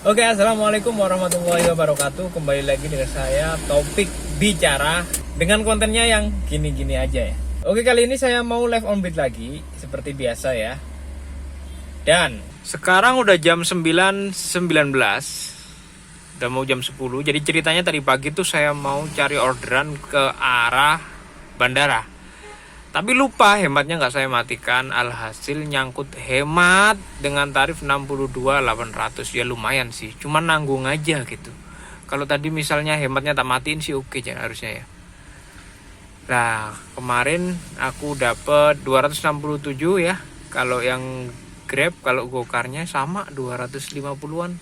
Oke, assalamualaikum warahmatullahi wabarakatuh. Kembali lagi dengan saya, Topik Bicara, dengan kontennya yang gini-gini aja ya. Oke, kali ini saya mau live on beat lagi seperti biasa ya. Dan sekarang udah jam 9.19, udah mau jam 10. Jadi ceritanya tadi pagi tuh saya mau cari orderan ke arah bandara, tapi lupa hematnya nggak saya matikan. Alhasil nyangkut hemat dengan tarif 62.800. Ya lumayan sih, cuman nanggung aja gitu. Kalau tadi misalnya hematnya tak matiin sih oke ya harusnya ya. Nah kemarin aku dapet 267 ya. Kalau yang Grab, kalau Gokarnya sama 250-an.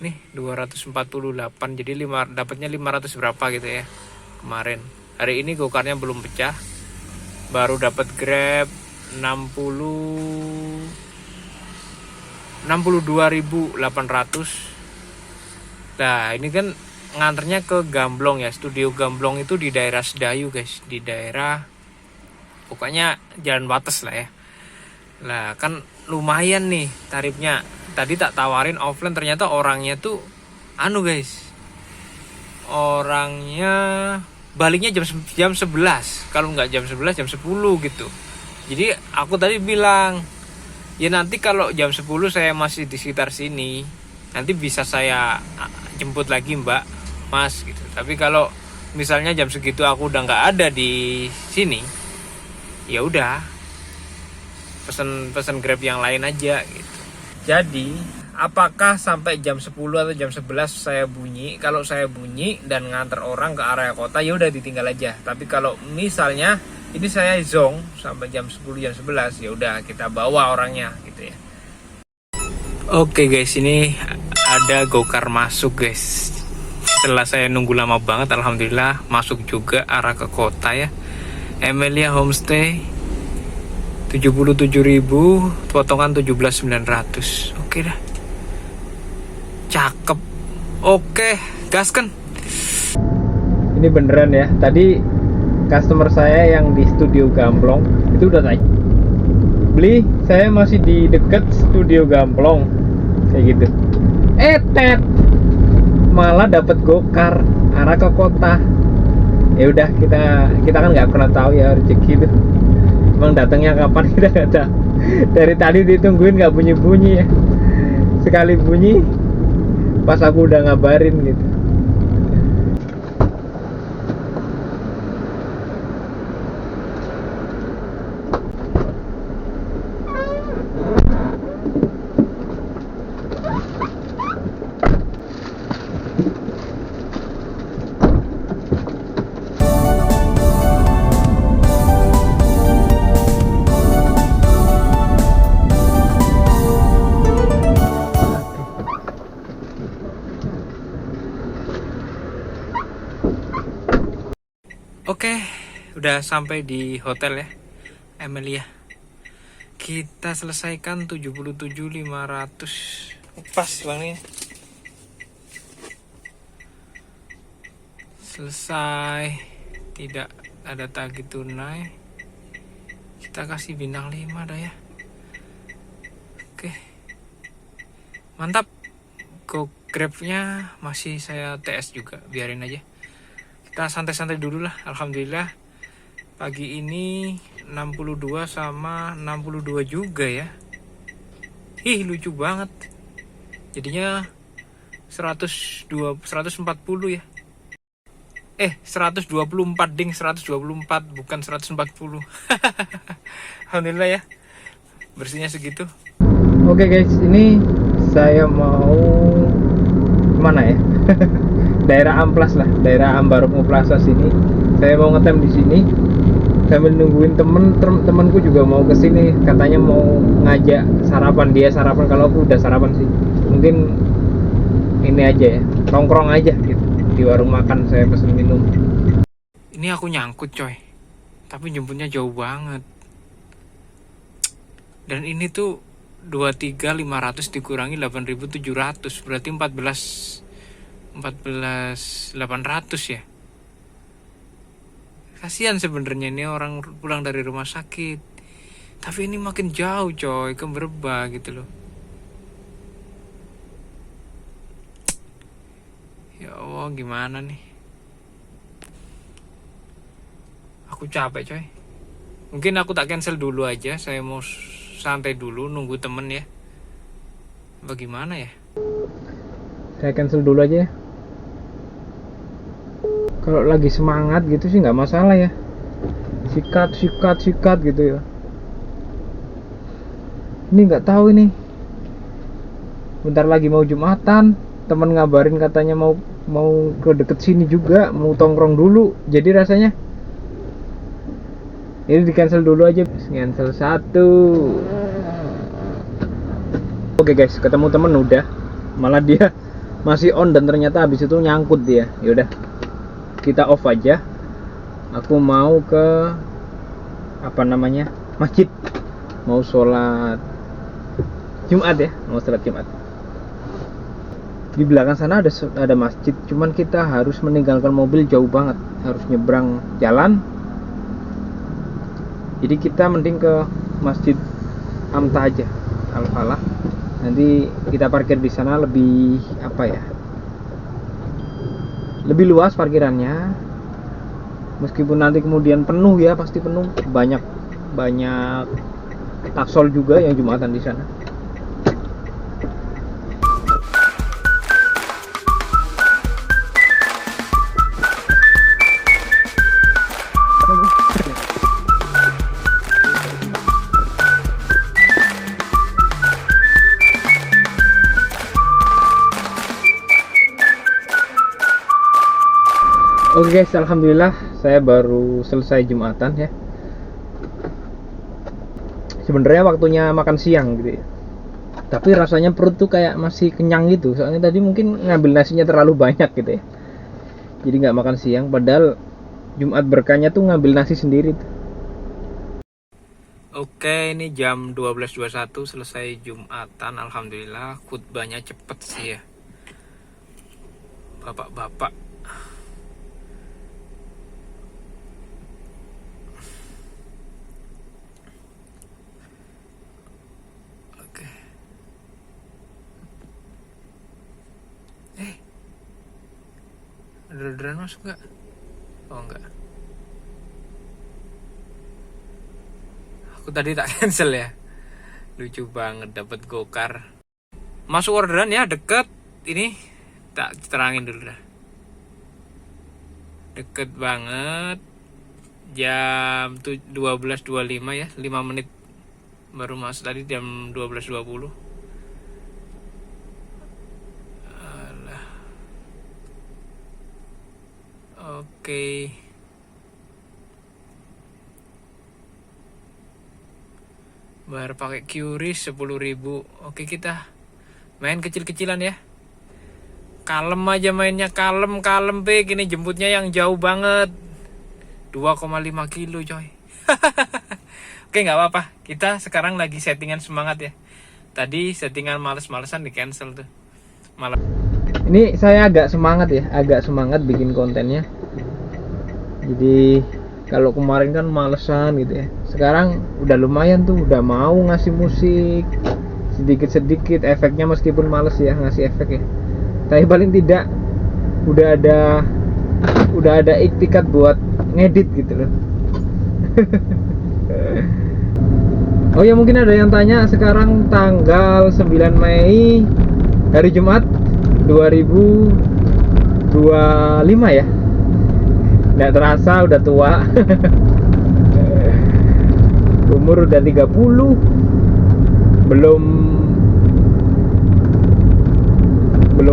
Nih 248, jadi dapatnya 500 berapa gitu ya kemarin. Hari ini Gokarnya belum pecah, baru dapat Grab 62.800. Nah ini kan nganternya ke Gamblong ya, studio Gamblong itu di daerah Sedayu guys, di daerah pokoknya Jalan Wates lah ya. Nah kan lumayan nih tarifnya. Tadi tak tawarin offline, ternyata orangnya tuh guys, orangnya baliknya jam 11. Kalau nggak jam 11 jam 10 gitu. Jadi aku tadi bilang, ya nanti kalau jam 10 saya masih di sekitar sini, nanti bisa saya jemput lagi mbak, mas gitu. Tapi kalau misalnya jam segitu aku udah nggak ada di sini, ya udah pesen Grab yang lain aja gitu. Jadi apakah sampai jam 10 atau jam 11 saya bunyi? Kalau saya bunyi dan nganter orang ke area kota, ya udah ditinggal aja. Tapi kalau misalnya ini saya zong sampai jam 10 jam 11, ya udah kita bawa orangnya gitu ya. Oke guys, ini ada Gokar masuk guys. Setelah saya nunggu lama banget, alhamdulillah masuk juga arah ke kota ya. Emilia Homestay 77.000, potongan 17.900. Oke dah, cakep. Oke, gaskan. Ini beneran ya, tadi customer saya yang di studio Gamblong itu udah tanya, beli, saya masih di deket studio Gamblong kayak gitu. Tet malah dapat Gokar arah ke kota. Ya udah, kita kan nggak pernah tahu ya rezeki itu. Emang datangnya kapan kita nggak tahu. Dari tadi ditungguin nggak bunyi-bunyi ya. Sekali bunyi pas aku udah ngabarin gitu. Oke, udah sampai di hotel ya, Emilia. Kita selesaikan 77.500. Pas bang. Selesai. Tidak ada tagih tunai. Kita kasih bintang 5 dah ya. Oke. Mantap. Go Grab-nya masih saya TS juga, biarin aja. Kita santai-santai dulu lah. Alhamdulillah pagi ini 62 sama 62 juga ya. Lucu banget. Jadinya 140 ya. 124 ding, 124 bukan 140. Alhamdulillah ya, bersihnya segitu. Oke guys, ini saya mau kemana ya? Daerah Amplas lah, daerah Ambarukmo Plaza sini. Saya mau ngetem di sini sambil nungguin temenku juga mau kesini. Katanya mau ngajak sarapan, dia sarapan, kalau aku udah sarapan sih. Mungkin ini aja ya, nongkrong aja gitu di warung makan, saya pesen minum. Ini aku nyangkut coy, tapi jemputnya jauh banget. Dan ini tuh 23.500 dikurangi 8.700, berarti 14.800 ya. Kasihan sebenarnya ini orang pulang dari rumah sakit, tapi ini makin jauh coy, ke Brebes gitu loh. gimana nih? Aku capek coy. Mungkin aku tak cancel dulu aja. Saya mau santai dulu, nunggu temen ya. Bagaimana ya? Saya cancel dulu aja ya. Kalau lagi semangat gitu sih nggak masalah ya. Sikat gitu ya. Ini nggak tahu ini. Bentar lagi mau Jumatan, temen ngabarin katanya mau ke deket sini juga, mau tongkrong dulu. Jadi rasanya ini di cancel dulu aja. Cancel satu. Oke guys, ketemu temen udah. Malah dia masih on dan ternyata habis itu nyangkut dia. Yaudah, kita off aja. Aku mau ke masjid, mau sholat Jumat ya, mau sholat Jumat. Di belakang sana ada masjid, cuman kita harus meninggalkan mobil jauh banget, harus nyebrang jalan. Jadi kita mending ke Masjid Amta aja, Al-Falah. Nanti kita parkir di sana lebih lebih luas parkirannya. Meskipun nanti kemudian penuh ya, pasti penuh, banyak taksol juga yang Jumatan di sana. Oke guys, alhamdulillah saya baru selesai Jumatan ya. Sebenarnya waktunya makan siang gitu ya. Tapi rasanya perut tuh kayak masih kenyang gitu. Soalnya tadi mungkin ngambil nasinya terlalu banyak gitu ya. Jadi nggak makan siang. Padahal Jumat berkahnya tuh ngambil nasi sendiri tuh. Oke, ini jam 12.21 selesai Jumatan. Alhamdulillah, khutbahnya cepet sih ya. Bapak-bapak. Oke. Ada orderan masuk nggak? Oh enggak. Aku tadi tak cancel ya. Lucu banget dapat gokar. Masuk orderan ya, deket. Ini tak terangin dulu dah. Deket banget. Jam 12.25 ya, 5 menit baru masuk, tadi jam 12.20. Alah. Oke. Bayar pakai QRIS 10.000. Oke, kita main kecil-kecilan ya. Kalem aja mainnya, kalem pe. Gini jemputnya yang jauh banget, 2,5 kilo coy. Oke, nggak apa-apa. Kita sekarang lagi settingan semangat ya. Tadi settingan males-malesan di cancel tuh. Malah. Ini saya agak semangat bikin kontennya. Jadi kalau kemarin kan malesan gitu ya. Sekarang udah lumayan tuh, udah mau ngasih musik sedikit-sedikit, efeknya meskipun males ya ngasih efek ya. Tapi paling tidak udah ada iktikat buat ngedit gitu loh. Oh ya, mungkin ada yang tanya, sekarang tanggal 9 Mei hari Jumat 2025 ya. Nggak terasa udah tua. Umur udah 30. Belum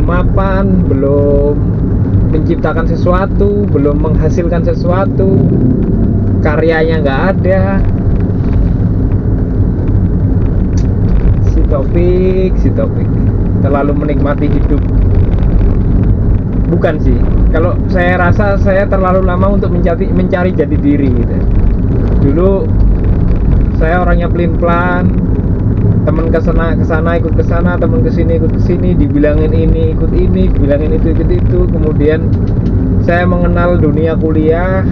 mapan, belum menciptakan sesuatu, belum menghasilkan sesuatu, karyanya nggak ada. Si topik terlalu menikmati hidup. Bukan sih, kalau saya rasa saya terlalu lama untuk mencari jati diri gitu. Dulu saya orangnya pelin-pelan, temen kesana ikut kesana, temen kesini ikut kesini, dibilangin ini ikut ini, dibilangin itu ikut itu. Kemudian saya mengenal dunia kuliah.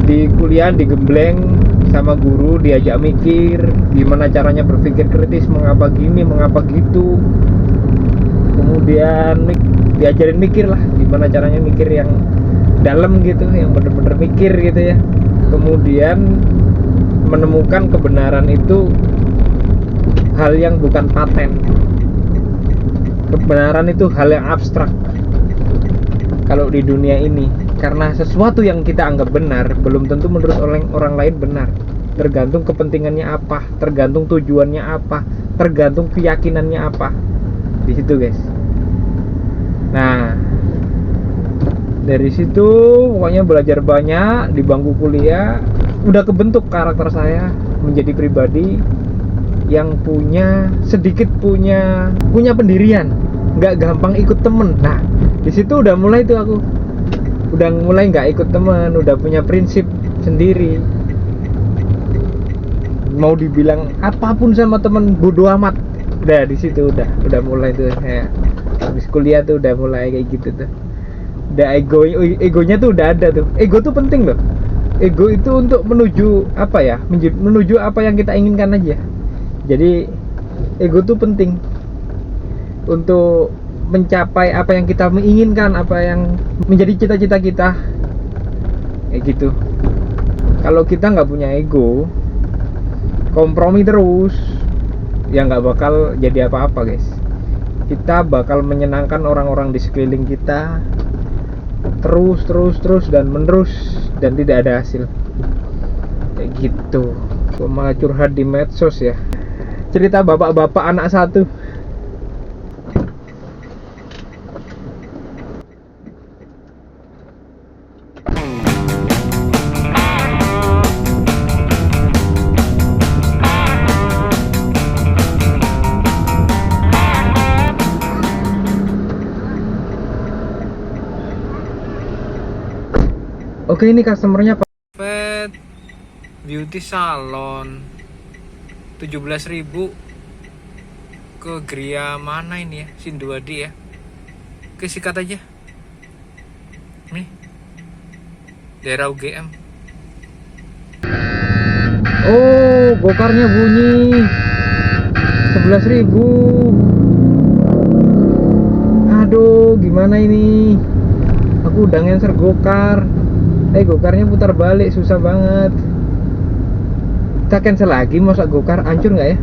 Di kuliah digembleng sama guru, diajak mikir gimana caranya berpikir kritis, mengapa gini, mengapa gitu. Kemudian diajarin mikir lah, gimana caranya mikir yang dalam gitu, yang bener-bener mikir gitu ya. Kemudian menemukan kebenaran itu hal yang bukan paten. Kebenaran itu hal yang abstrak kalau di dunia ini, karena sesuatu yang kita anggap benar belum tentu menurut orang lain benar. Tergantung kepentingannya apa, tergantung tujuannya apa, tergantung keyakinannya apa. Di situ guys. Nah, dari situ pokoknya belajar banyak di bangku kuliah, udah kebentuk karakter saya menjadi pribadi yang sedikit punya pendirian, nggak gampang ikut temen. Nah, di situ udah mulai tuh aku udah mulai nggak ikut temen, udah punya prinsip sendiri. Mau dibilang apapun sama temen bodo amat. Udah di situ udah mulai tuh kayak habis kuliah tuh udah mulai kayak gitu tuh. Udah egonya tuh udah ada tuh. Ego tuh penting loh. Ego itu untuk menuju apa ya? Menuju apa yang kita inginkan aja. Jadi ego tuh penting untuk mencapai apa yang kita menginginkan, apa yang menjadi cita-cita kita. Kayak gitu. Kalau kita nggak punya ego, kompromi terus, ya nggak bakal jadi apa-apa guys. Kita bakal menyenangkan orang-orang di sekeliling kita terus dan menerus, dan tidak ada hasil. Kayak gitu. Kok malah curhat di medsos ya. Cerita bapak-bapak anak satu. Oke, ini customernya Pak. Pet Beauty Salon 17.000 ke Gria mana ini ya? Sinduadi ya. Oke, sikat aja. Nih. Daerah UGM. Oh, gokarnya bunyi 11.000. Aduh, gimana ini? Aku udah ngenser gokar. Gokarnya putar balik, susah banget. Kita cancel lagi, masa gokar hancur nggak ya?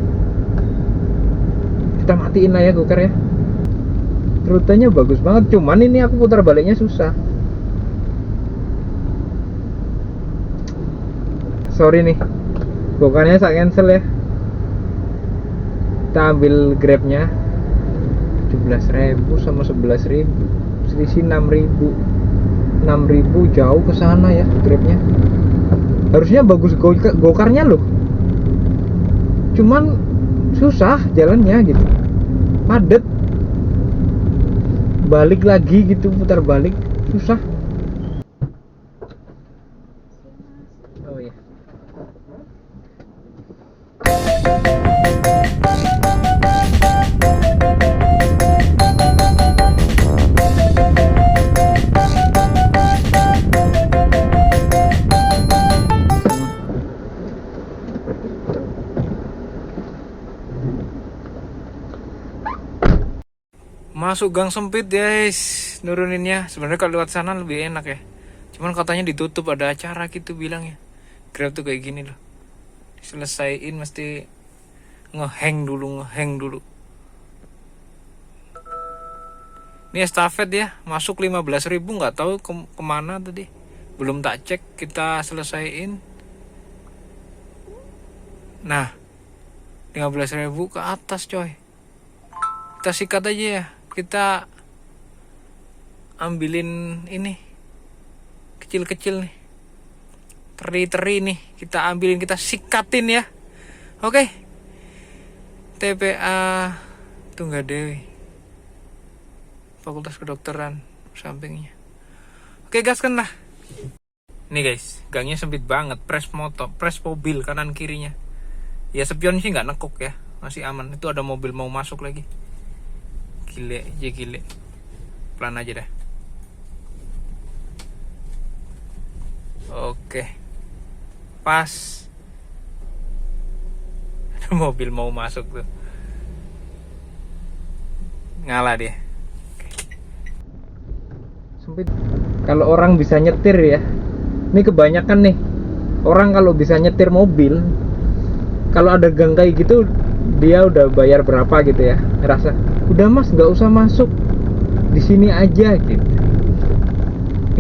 Kita matiin lah ya gokar ya. Rutenya bagus banget, cuman ini aku putar baliknya susah. Sorry nih, gokarnya saya cancel ya. Kita ambil grabnya 17.000 sama 11.000, selisih 6.000 jauh ke sana ya grabnya. Harusnya bagus gokarnya loh, cuman susah jalannya gitu, padet, balik lagi gitu, putar balik susah. Oh ya. Masuk gang sempit guys, nuruninnya. Sebenarnya kalau lewat sana lebih enak ya. Cuman katanya ditutup, ada acara gitu bilangnya. Grab tuh kayak gini loh. Diselesaiin mesti ngehang dulu. Ini estafet ya, masuk 15.000, nggak tahu kemana tadi. Belum tak cek, kita selesaiin. Nah, 15.000 ke atas coy. Kita sikat aja ya. Kita ambilin ini kecil-kecil nih, teri nih, kita ambilin, kita sikatin ya. Oke. TPA Tunggadewi, Fakultas Kedokteran sampingnya. Oke, gaskan lah. Nih guys, gangnya sempit banget, press mobil kanan kirinya. Ya spion sih nggak nekuk ya, masih aman. Itu ada mobil mau masuk lagi. Gile. Pelan aja dah. Oke. Pas. Ada mobil mau masuk tuh. Ngalah dia. Kalau orang bisa nyetir ya, ini kebanyakan nih orang kalau bisa nyetir mobil, kalau ada gang kayak gitu dia udah bayar berapa gitu ya, ngerasa udah mas nggak usah masuk di sini aja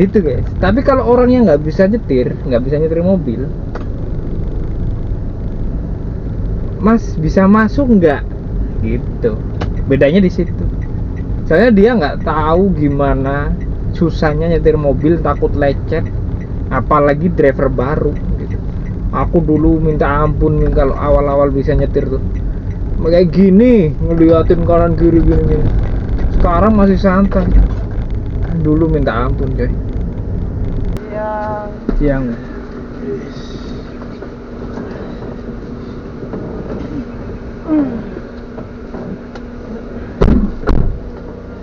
gitu guys. Tapi kalau orang yang nggak bisa nyetir mobil, mas bisa masuk nggak gitu, bedanya di situ. Soalnya dia nggak tahu gimana susahnya nyetir mobil, takut lecet, apalagi driver baru gitu. Aku dulu minta ampun nih kalau awal-awal bisa nyetir tuh kayak gini, ngeliatin kanan kiri gini. Sekarang masih santai, dulu minta ampun coy. Siang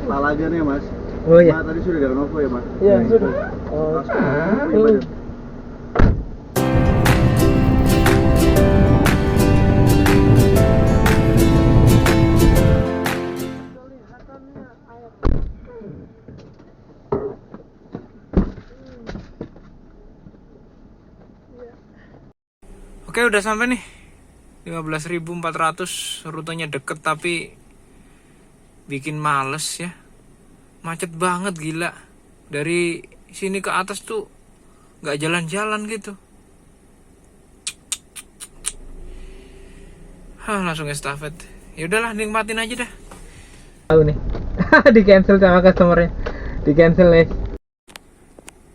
Lalaga nih mas. Oh iya. Tadi sudah dari Novo ya mas? Iya sudah. Oke, udah sampai nih 15.400. Rutenya deket tapi bikin males ya. Macet banget gila. Dari sini ke atas tuh nggak jalan-jalan gitu. Langsung estafet. Ya udahlah, nikmatin aja dah. Tahu nih. Di cancel sama customernya. Di cancel nih.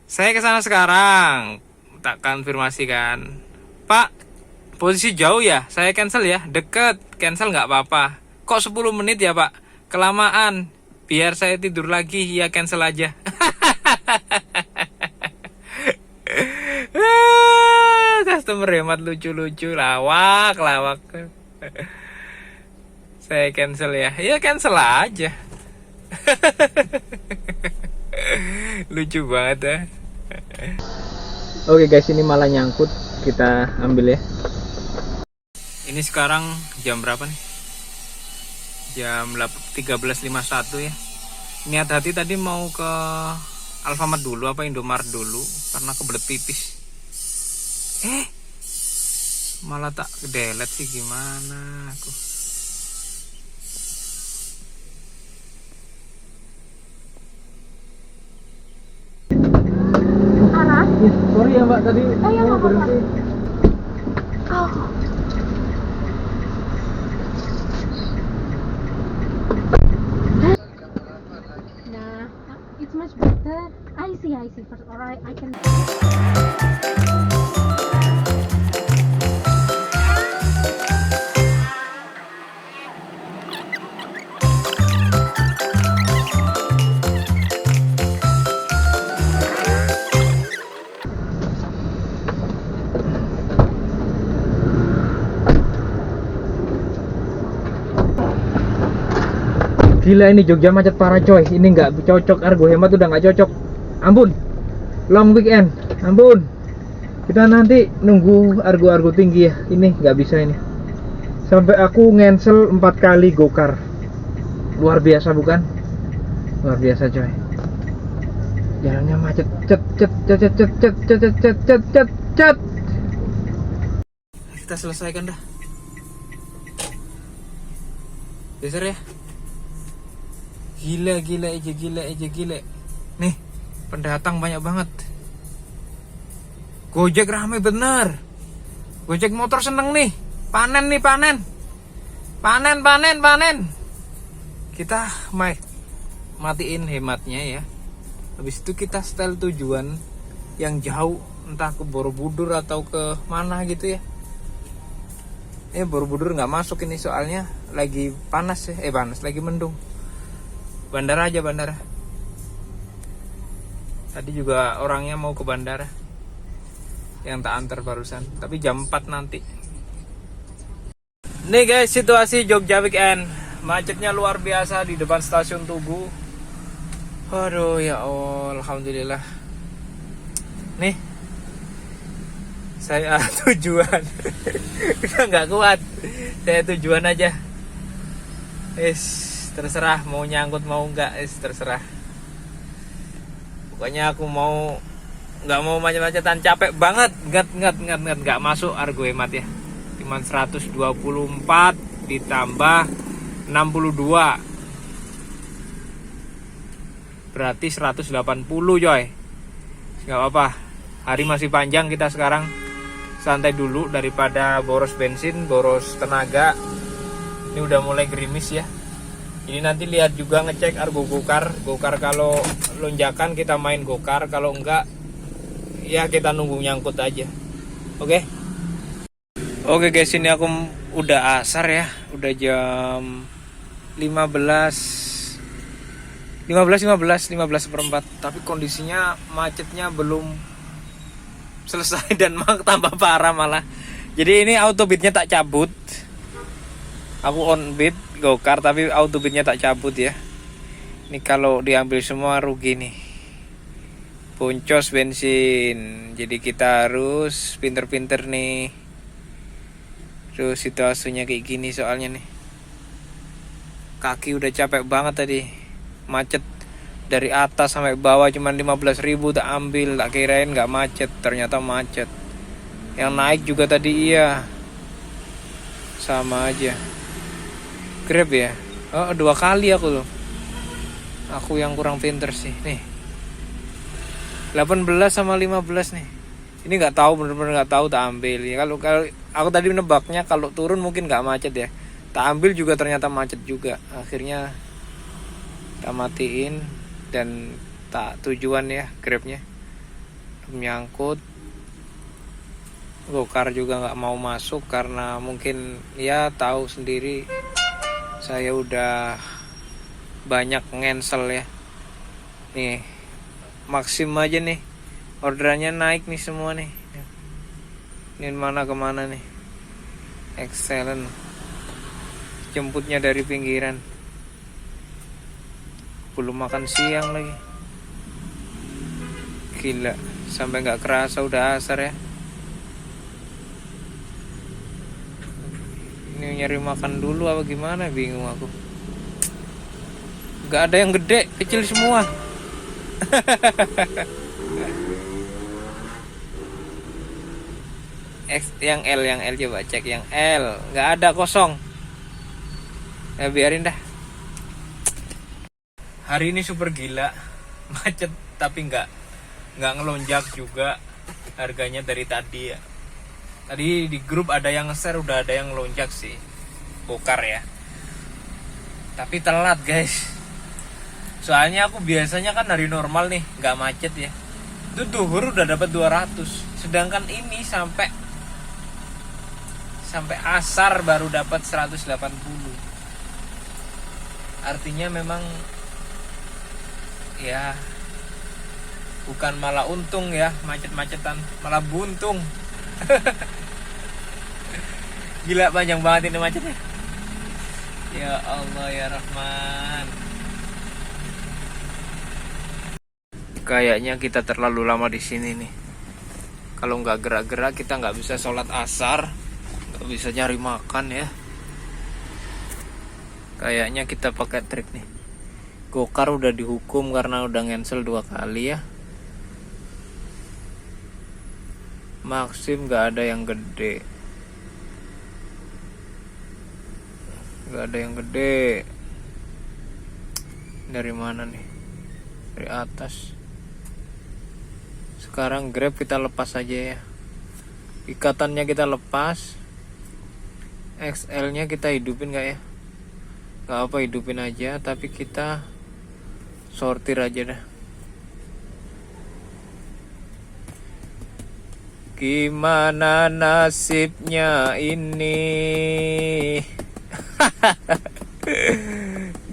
Saya ke sana sekarang. Tak konfirmasikan. Pak, posisi jauh ya? Saya cancel ya. Deket, cancel nggak apa-apa. Kok 10 menit ya pak? Kelamaan. Biar saya tidur lagi, ya cancel aja. Customer hemat, lucu-lucu, lawak. Saya cancel ya. Ya cancel aja. Lucu banget ya. Oke guys, ini malah nyangkut. Kita ambil ya. Ini sekarang jam berapa nih? Jam 13.51 ya. Niat hati tadi mau ke Alfamart dulu apa Indomaret dulu karena kebelet pipis. Malah tak delete sih, gimana aku. Sorry ya mbak, tadi ya, mau berhenti. Nah, it's much better. I see. Alright, I can. Gila ini Jogja macet parah coy. Ini nggak cocok, Argo Hemat udah nggak cocok. Ampun. Long weekend. Ampun. Kita nanti nunggu Argo tinggi ya. Ini nggak bisa ini. Sampai aku ngensel 4 kali gokar. Luar biasa bukan? Luar biasa coy. Jalannya macet. Cet. Kita selesaikan dah. Geser ya. Gila aja. Nih, pendatang banyak banget. Gojek rame bener. Gojek motor seneng nih. Panen. Kita matiin hematnya ya. Habis itu kita setel tujuan yang jauh, entah ke Borobudur atau ke mana gitu ya. Borobudur nggak masuk ini soalnya lagi panas ya. Lagi mendung. Bandara. Tadi juga orangnya mau ke bandara yang tak antar barusan, tapi jam 4 nanti. Nih guys, situasi Jogja weekend. Macetnya luar biasa di depan stasiun Tugu. Aduh ya Allah, alhamdulillah. Nih saya tujuan. Udah nggak kuat, saya tujuan aja. Terserah mau nyangkut mau enggak, terserah. Pokoknya aku nggak mau macet-macetan, capek banget, nggak masuk Argo Hemat ya. Cuman 124 ditambah 62 berarti 180 coy. Nggak apa-apa, hari masih panjang, kita sekarang santai dulu daripada boros bensin, boros tenaga. Ini udah mulai gerimis ya. Ini nanti lihat juga ngecek Argo Gokar kalau lonjakan kita main gokar, kalau enggak ya kita nunggu nyangkut aja. Oke. Oke guys, ini aku udah asar ya, udah jam 15:15, tapi kondisinya macetnya belum selesai dan tambah parah malah. Jadi ini auto beatnya tak cabut. Aku on beat gokar tapi auto beatnya tak cabut ya. Ini kalau diambil semua rugi nih. Boncos bensin. Jadi kita harus pinter-pinter nih. Terus situasinya kayak gini soalnya nih. Kaki udah capek banget tadi. Macet dari atas sampai bawah cuman 15.000 tak ambil. Tak kirain nggak macet, ternyata macet. Yang naik juga tadi iya. Sama aja. Grab ya. Oh, 2 kali aku loh. Aku yang kurang pinter sih. Nih. 18 sama 15 nih. Ini nggak tahu, bener-bener nggak tahu, tak ambil ya. Kalau aku tadi nebaknya kalau turun mungkin nggak macet ya. Tak ambil juga ternyata macet juga. Akhirnya tak matiin dan tak tujuan ya Grabnya. Menyangkut. Gokar juga nggak mau masuk karena mungkin ya tahu sendiri saya udah banyak ngensel ya. Nih Maxim aja nih, orderannya naik nih semua nih. Ini mana kemana nih? Excellent. Jemputnya dari pinggiran. Belum makan siang lagi. Gila, sampai nggak kerasa udah asar ya. Ini nyari makan dulu apa gimana, bingung aku. Gak ada yang gede, kecil semua. yang L coba cek yang L, nggak ada, kosong. Ya biarin dah. Hari ini super gila, macet tapi nggak ngelonjak juga harganya dari tadi ya. Tadi di grup ada yang nge-share, udah ada yang lonjak sih gokar ya. Tapi telat guys. Soalnya aku biasanya kan hari normal nih nggak macet ya. Itu duhur udah dapat 200. Sedangkan ini sampai asar baru dapat 180. Artinya memang ya bukan malah untung ya macet-macetan, malah buntung. Gila, panjang banget ini macetnya. Ya Allah ya Rahman. Kayaknya kita terlalu lama di sini nih. Kalau nggak gerak-gerak kita nggak bisa sholat asar, nggak bisa nyari makan ya. Kayaknya kita pakai trik nih. Gokar udah dihukum karena udah ngensel 2 kali ya. Maxim nggak ada yang gede. Nggak ada yang gede. Dari mana nih? Dari atas. Sekarang Grab kita lepas aja ya. Ikatannya kita lepas. XL nya kita hidupin gak ya? Gak apa, hidupin aja. Tapi kita sortir aja dah. Gimana nasibnya ini?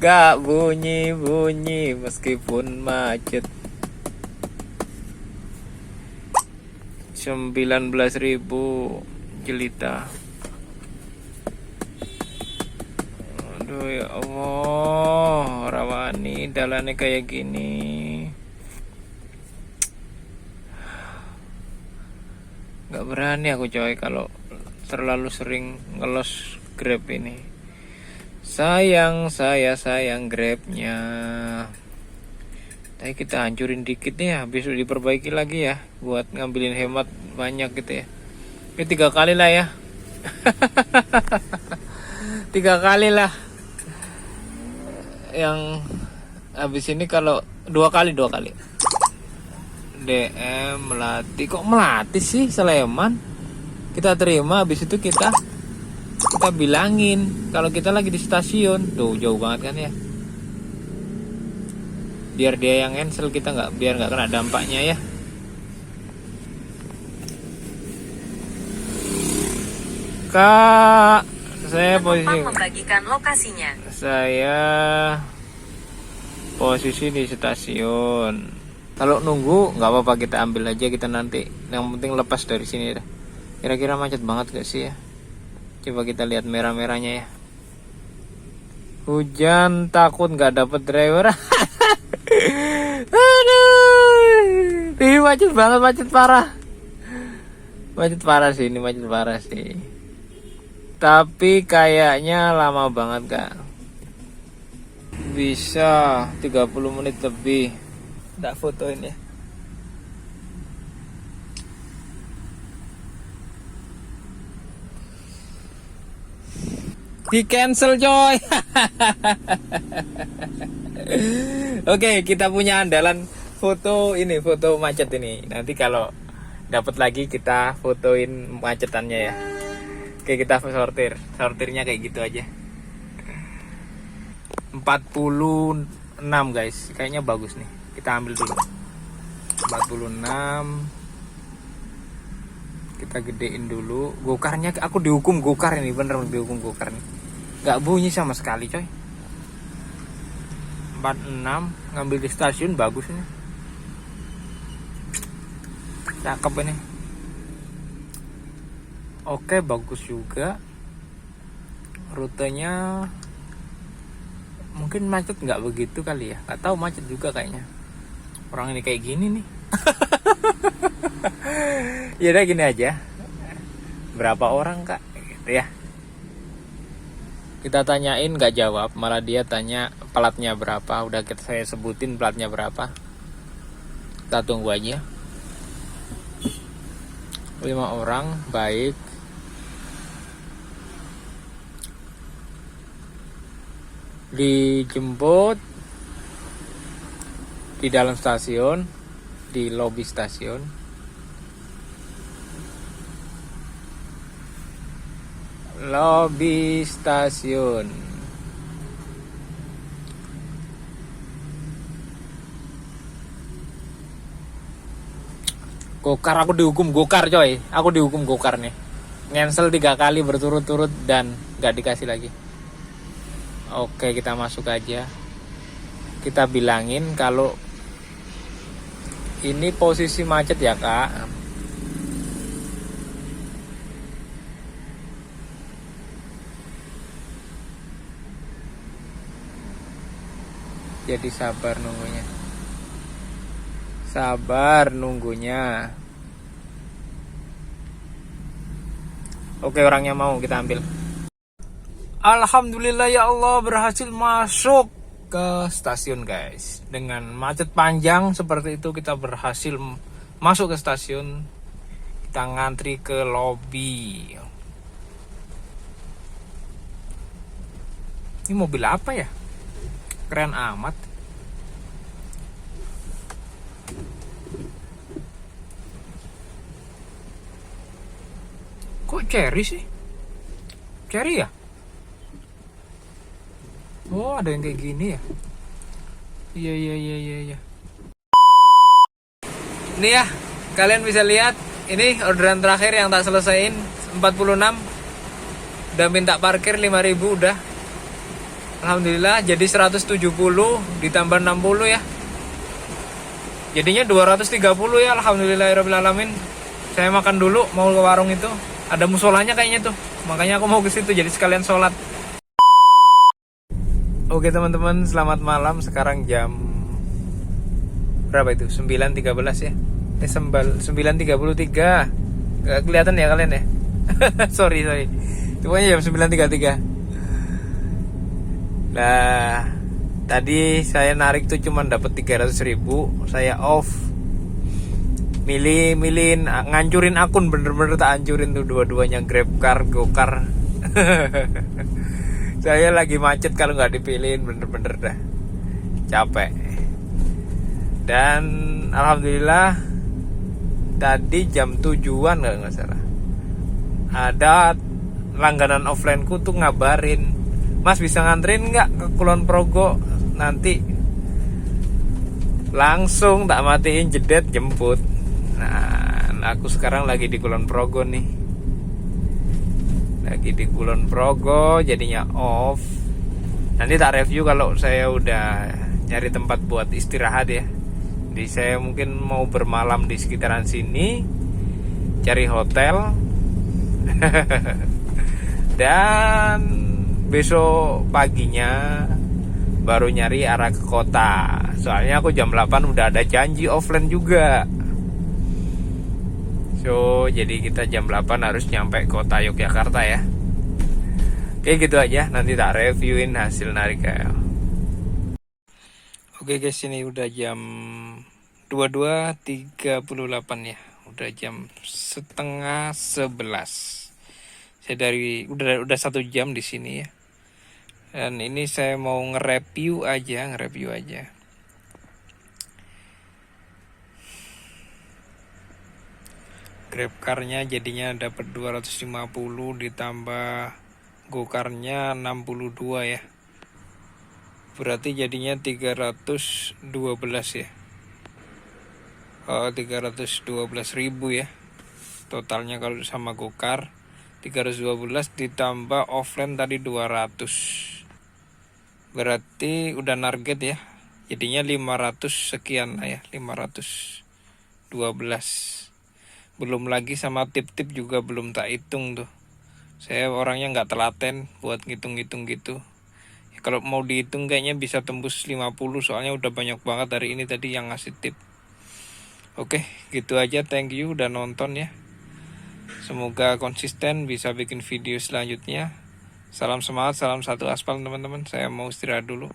Gak bunyi-bunyi meskipun macet. 19.000 jelita. Aduh ya Allah, rawani dalane kayak gini. Gak berani aku coy kalau terlalu sering ngelos Grab ini. Sayang Grabnya. Tapi kita hancurin dikit nih ya, besok diperbaiki lagi ya, buat ngambilin hemat banyak gitu ya. Ini 3 kali lah ya. 3 kali lah. Yang habis ini kalau 2 kali. DM Melati, kok Melati sih, Sleman. Kita terima, habis itu kita bilangin kalau kita lagi di stasiun. Tuh jauh banget kan ya. Biar dia yang cancel, kita biar nggak kena dampaknya ya. Kak, saya posisi membagikan lokasinya. Saya posisi di stasiun. Kalau nunggu nggak apa-apa, kita ambil aja, kita nanti. Yang penting lepas dari sini dah. Kira-kira macet banget gak sih ya? Coba kita lihat merah-merahnya ya. Hujan, takut nggak dapet driver. Aduh, ini macet banget, macet parah sih, ini macet parah sih. Tapi kayaknya lama banget kak. Bisa 30 menit lebih. Nggak fotoin ya. Di cancel coy. Oke, kita punya andalan foto ini, foto macet ini. Nanti kalau dapat lagi kita fotoin macetannya ya. Oke, kita sortirnya kayak gitu aja. 46 guys, kayaknya bagus nih. Kita ambil dulu 46. Kita gedein dulu. Gokarnya aku dihukum gokar ini, bener dihukum gokar nih. Gak bunyi sama sekali coy. 46 ngambil di stasiun, bagus ini. Cakep ini. Oke, bagus juga. Rutenya mungkin macet nggak begitu kali ya. Nggak tahu, macet juga kayaknya. Orang ini kayak gini nih. Ya udah gini aja. Berapa orang kak? Gitu ya. Kita tanyain nggak jawab, malah dia tanya platnya berapa. Udah saya sebutin platnya berapa. Kita tunggu aja. 5 orang, baik. Dijemput di dalam stasiun, di lobi stasiun. Lobi stasiun. Gokar, aku dihukum gokar coy. Aku dihukum gokar nih. Cancel 3 kali berturut-turut dan gak dikasih lagi. Oke, kita masuk aja. Kita bilangin kalau ini posisi macet ya kak. Jadi sabar nunggunya. Sabar nunggunya. Oke, orangnya mau, kita ambil. Alhamdulillah ya Allah, berhasil masuk ke stasiun guys. Dengan macet panjang seperti itu kita berhasil masuk ke stasiun. Kita ngantri ke lobi. Ini mobil apa ya? Keren amat. Kok Cherry sih? Cherry ya? Oh, ada yang kayak gini ya? Iya. Ini ya, kalian bisa lihat. Ini orderan terakhir yang tak selesaiin, 46. Udah minta parkir 5.000 udah. Alhamdulillah, jadi 170 ditambah 60 ya. Jadinya 230 ya, alhamdulillahirobbilalamin. Saya makan dulu, mau ke warung itu. Ada musolanya kayaknya tuh. Makanya aku mau ke situ jadi sekalian sholat. Oke teman-teman, selamat malam. Sekarang jam berapa itu? 9.13 ya. 9.33. Gak kelihatan ya kalian ya? sorry. Pokoknya jam 9.33. Nah, Tadi saya narik tuh cuma dapat 300.000, saya off. Milihin ngancurin akun, bener-bener tak hancurin tuh dua-duanya, GrabCar, GoCar. Saya lagi macet kalau nggak dipilihin, bener-bener dah capek. Dan alhamdulillah tadi jam 7-an kalau nggak salah ada langganan offline-ku tuh ngabarin, Mas bisa nganterin nggak ke Kulon Progo, nanti langsung tak matiin jedet jemput. Nah, aku sekarang lagi di Kulon Progo nih. Lagi di Kulon Progo, jadinya off. Nanti tak review kalau saya udah nyari tempat buat istirahat ya. Jadi saya mungkin mau bermalam di sekitaran sini, cari hotel. Dan besok paginya baru nyari arah ke kota. Soalnya aku jam 8 udah ada janji offline juga. So, jadi kita jam 8 harus nyampe kota Yogyakarta ya. Oke, gitu aja. Nanti tak reviewin hasil narik ya. Oke guys, ini udah jam 22.38 ya. Udah jam setengah 11. Saya udah 1 jam di sini ya. Dan ini saya mau nge-review aja. GrabCar-nya jadinya dapat 250 ditambah GoCar-nya 62 ya. Berarti jadinya 312 ya. 312.000 ya. Totalnya kalau sama GoCar 312 ditambah offline tadi 200. Berarti udah target ya. Jadinya 500 sekian lah ya, 512. Belum lagi sama tip-tip juga belum tak hitung tuh. Saya orangnya nggak telaten buat ngitung-ngitung gitu. Ya, kalau mau dihitung kayaknya bisa tembus 50, soalnya udah banyak banget hari ini tadi yang ngasih tip. Oke, gitu aja. Thank you udah nonton ya. Semoga konsisten bisa bikin video selanjutnya. Salam semangat, salam satu aspal teman-teman. Saya mau istirahat dulu.